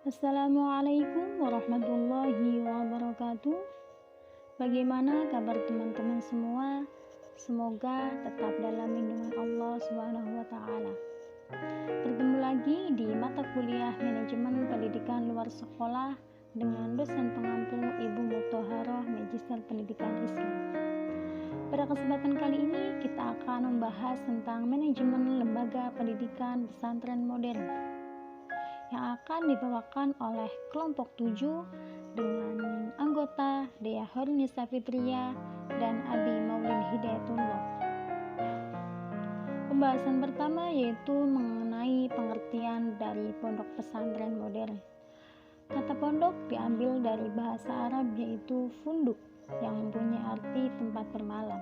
Assalamualaikum warahmatullahi wabarakatuh. Bagaimana kabar teman-teman semua? Semoga tetap dalam lindungan Allah Subhanahu wa taala. Bertemu lagi di mata kuliah Manajemen Pendidikan Luar Sekolah dengan dosen pengampu Ibu Muthaharah Magister Pendidikan Islam. Pada kesempatan kali ini kita akan membahas tentang manajemen lembaga pendidikan pesantren modern yang akan dibawakan oleh kelompok 7 dengan anggota Dea Hornisa Fitria dan Abi Maulin Hidayatullah. Pembahasan pertama yaitu mengenai pengertian dari pondok pesantren modern. Kata pondok diambil dari bahasa Arab yaitu funduk yang mempunyai arti tempat bermalam.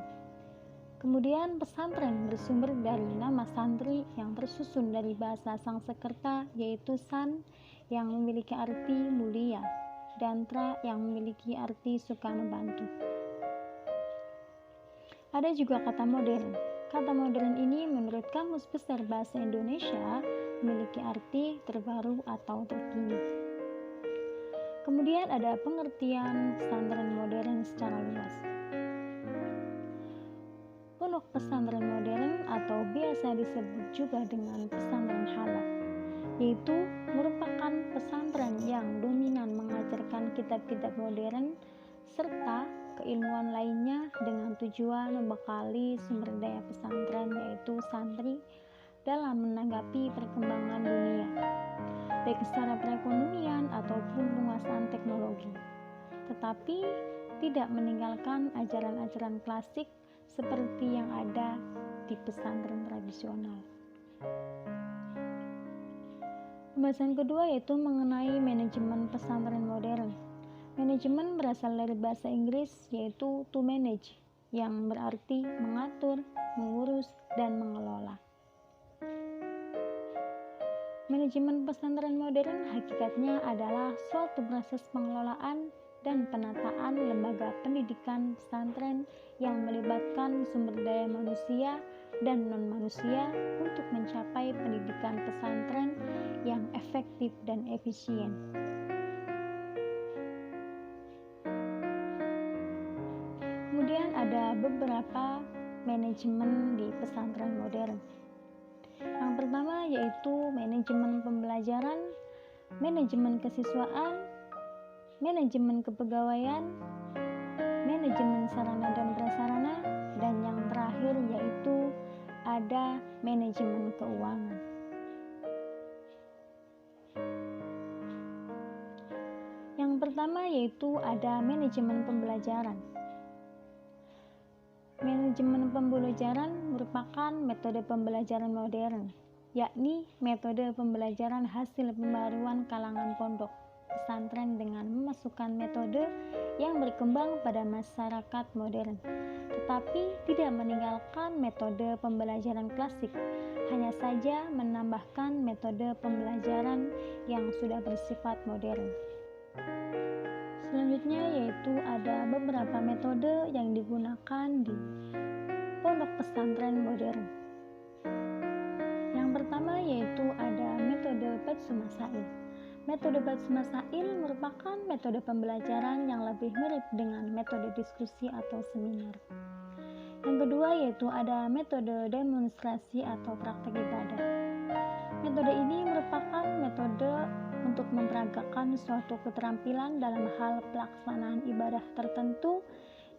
Kemudian pesantren bersumber dari nama santri yang tersusun dari bahasa Sangsekerta yaitu san yang memiliki arti mulia dan tra yang memiliki arti suka membantu. Ada juga kata modern. Kata modern ini menurut Kamus Besar Bahasa Indonesia memiliki arti terbaru atau terkini. Kemudian ada pengertian pesantren modern secara luas. Pondok pesantren modern atau biasa disebut juga dengan pesantren halal, yaitu merupakan pesantren yang dominan mengajarkan kitab-kitab modern serta keilmuan lainnya dengan tujuan membekali sumber daya pesantren yaitu santri dalam menanggapi perkembangan dunia, baik secara perekonomian ataupun penguasaan teknologi, tetapi tidak meninggalkan ajaran-ajaran klasik seperti yang ada di pesantren tradisional. Pembahasan kedua yaitu mengenai manajemen pesantren modern. Manajemen berasal dari bahasa Inggris yaitu to manage, yang berarti mengatur, mengurus, dan mengelola. Manajemen pesantren modern hakikatnya adalah suatu proses pengelolaan dan penataan lembaga pendidikan pesantren yang melibatkan sumber daya manusia dan non-manusia untuk mencapai pendidikan pesantren yang efektif dan efisien. Kemudian ada beberapa manajemen di pesantren modern. Yang pertama yaitu manajemen pembelajaran, manajemen kesiswaan, manajemen kepegawaian, manajemen sarana dan prasarana, dan yang terakhir yaitu ada manajemen keuangan. Yang pertama yaitu ada manajemen pembelajaran. Manajemen pembelajaran merupakan metode pembelajaran modern, yakni metode pembelajaran hasil pembaruan kalangan pondok pesantren dengan memasukkan metode yang berkembang pada masyarakat modern, tetapi tidak meninggalkan metode pembelajaran klasik, hanya saja menambahkan metode pembelajaran yang sudah bersifat modern. Selanjutnya yaitu ada beberapa metode yang digunakan di pondok pesantren modern. Yang pertama yaitu ada metode Batsu Masail. Metode Batsu Masail merupakan metode pembelajaran yang lebih mirip dengan metode diskusi atau seminar. Yang kedua yaitu ada metode demonstrasi atau praktek ibadah. Metode ini merupakan metode untuk memperagakan suatu keterampilan dalam hal pelaksanaan ibadah tertentu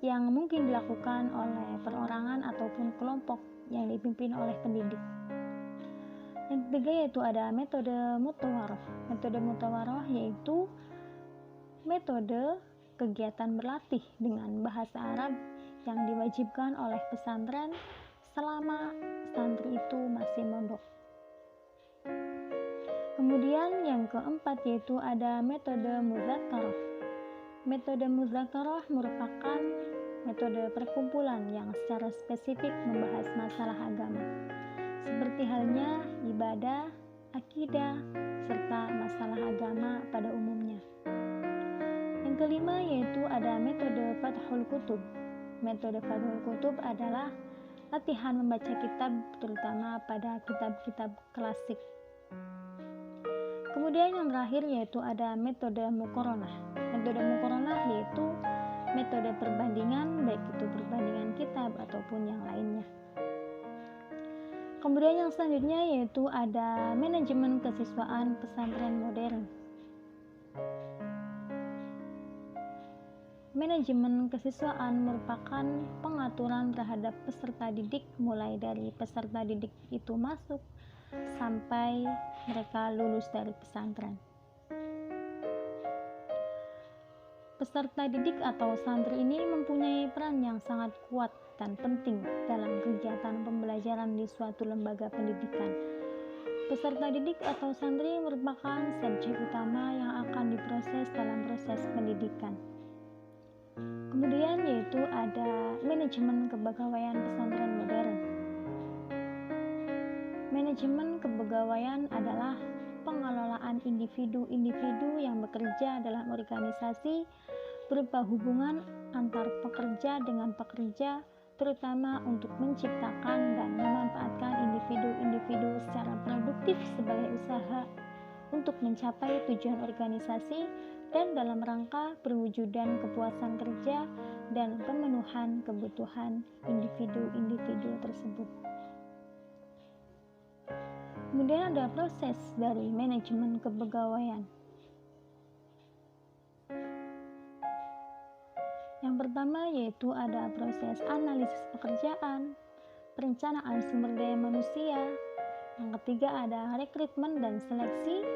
yang mungkin dilakukan oleh perorangan ataupun kelompok yang dipimpin oleh pendidik. Yang ketiga yaitu ada metode mutawaroh. Metode mutawaroh yaitu metode kegiatan berlatih dengan bahasa Arab yang diwajibkan oleh pesantren selama santri itu masih mondok. Kemudian yang keempat yaitu ada metode mudzakarah. Metode mudzakarah merupakan metode perkumpulan yang secara spesifik membahas masalah agama, seperti halnya ibadah, akidah, serta masalah agama pada umumnya. Yang kelima yaitu ada metode Fathul Kutub. Metode Fathul Kutub adalah latihan membaca kitab terutama pada kitab-kitab klasik. Kemudian yang terakhir yaitu ada metode muqaranah. Metode muqaranah yaitu metode perbandingan, baik itu perbandingan kitab ataupun yang lainnya. Kemudian yang selanjutnya yaitu ada manajemen kesiswaan pesantren modern. Manajemen kesiswaan merupakan pengaturan terhadap peserta didik mulai dari peserta didik itu masuk sampai mereka lulus dari pesantren. Peserta didik atau santri ini mempunyai peran yang sangat kuat dan penting dalam kegiatan pembelajaran di suatu lembaga pendidikan. Peserta didik atau santri merupakan subjek utama yang akan diproses dalam proses pendidikan. Kemudian yaitu ada manajemen kepegawaian pesantren modern. Manajemen kepegawaian adalah pengelolaan individu-individu yang bekerja dalam organisasi berupa hubungan antar pekerja dengan pekerja, terutama untuk menciptakan dan memanfaatkan individu-individu secara produktif sebagai usaha untuk mencapai tujuan organisasi dan dalam rangka perwujudan kepuasan kerja dan pemenuhan kebutuhan individu-individu tersebut. Kemudian ada proses dari manajemen kepegawaian. Yang pertama yaitu ada proses analisis pekerjaan, perencanaan sumber daya manusia. Yang ketiga ada rekrutmen dan seleksi.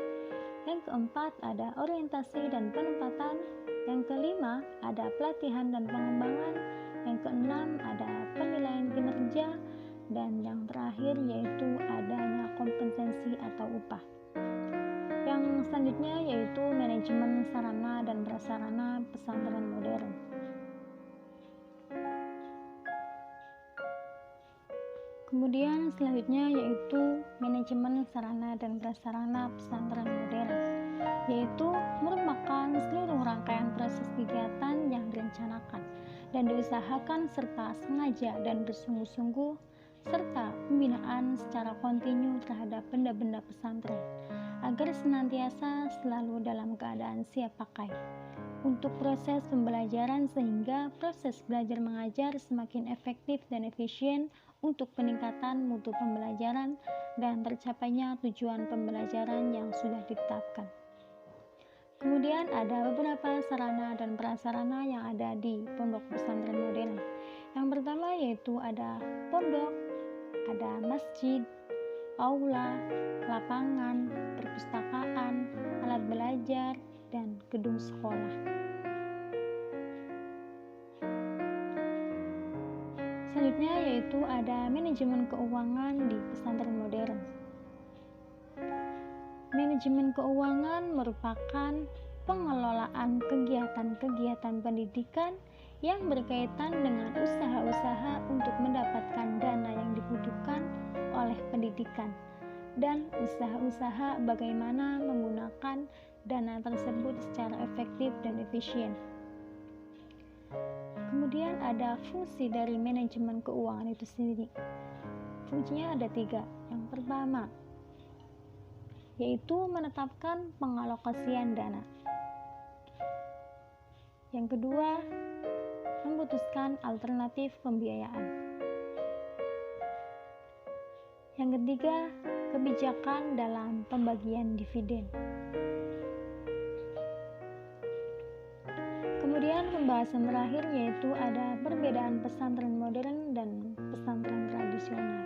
Yang keempat ada orientasi dan penempatan. Yang kelima ada pelatihan dan pengembangan. Yang keenam ada penilaian kinerja. Dan yang terakhir yaitu adanya kompensasi atau upah. Yang selanjutnya yaitu manajemen sarana dan prasarana pesantren modern. Kemudian selanjutnya yaitu manajemen sarana dan prasarana pesantren modern, yaitu merupakan seluruh rangkaian proses kegiatan yang direncanakan dan diusahakan serta sengaja dan bersungguh-sungguh serta pembinaan secara kontinu terhadap benda-benda pesantren agar senantiasa selalu dalam keadaan siap pakai untuk proses pembelajaran sehingga proses belajar mengajar semakin efektif dan efisien untuk peningkatan mutu pembelajaran dan tercapainya tujuan pembelajaran yang sudah ditetapkan. Kemudian ada beberapa sarana dan prasarana yang ada di pondok pesantren modern. Yang pertama yaitu ada pondok, ada masjid, aula, lapangan, perpustakaan, alat belajar, dan gedung sekolah. Selanjutnya yaitu ada manajemen keuangan di pesantren modern. Manajemen keuangan merupakan pengelolaan kegiatan-kegiatan pendidikan yang berkaitan dengan usaha-usaha untuk mendapatkan dana yang dibutuhkan oleh pendidikan dan usaha-usaha bagaimana menggunakan dana tersebut secara efektif dan efisien. Kemudian ada fungsi dari manajemen keuangan itu sendiri. Fungsinya ada 3. Yang pertama yaitu menetapkan pengalokasian dana. Yang kedua, memutuskan alternatif pembiayaan. Yang ketiga, kebijakan dalam pembagian dividen. Kemudian pembahasan terakhir yaitu ada perbedaan pesantren modern dan pesantren tradisional.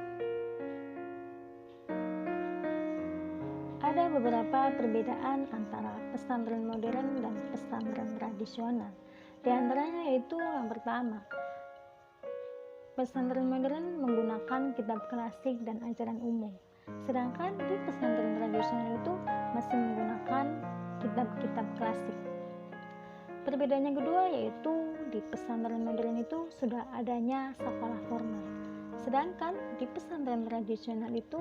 Ada beberapa perbedaan antara pesantren modern dan pesantren tradisional. Di antaranya yaitu yang pertama, pesantren modern menggunakan kitab klasik dan ajaran umum, sedangkan di pesantren tradisional itu masih menggunakan kitab-kitab klasik. Perbedaan yang kedua yaitu di pesantren modern itu sudah adanya sekolah formal, sedangkan di pesantren tradisional itu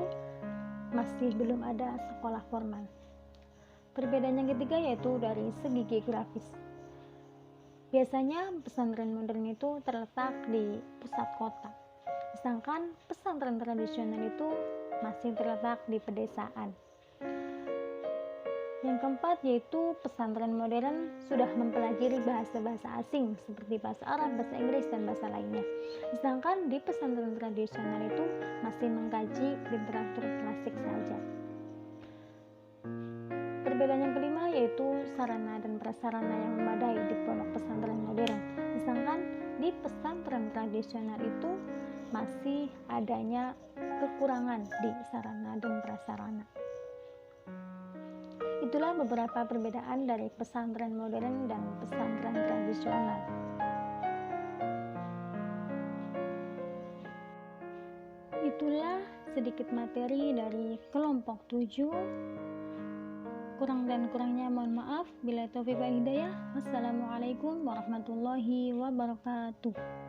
masih belum ada sekolah formal. Perbedaan yang ketiga yaitu dari segi geografis. Biasanya pesantren modern itu terletak di pusat kota, sedangkan pesantren tradisional itu masih terletak di pedesaan. Yang keempat yaitu pesantren modern sudah mempelajari bahasa-bahasa asing seperti bahasa Arab, bahasa Inggris, dan bahasa lainnya. Sedangkan di pesantren tradisional itu masih mengkaji literatur klasik saja. Perbedaan yang kelima yaitu sarana dan prasarana yang memadai di pondok pesantren modern. Sedangkan di pesantren tradisional itu masih adanya kekurangan di sarana dan prasarana. Itulah beberapa perbedaan dari pesantren modern dan pesantren tradisional. Itulah sedikit materi dari kelompok 7. Kurang dan kurangnya mohon maaf. Bila taufiq wal hidayah. Wassalamualaikum warahmatullahi wabarakatuh.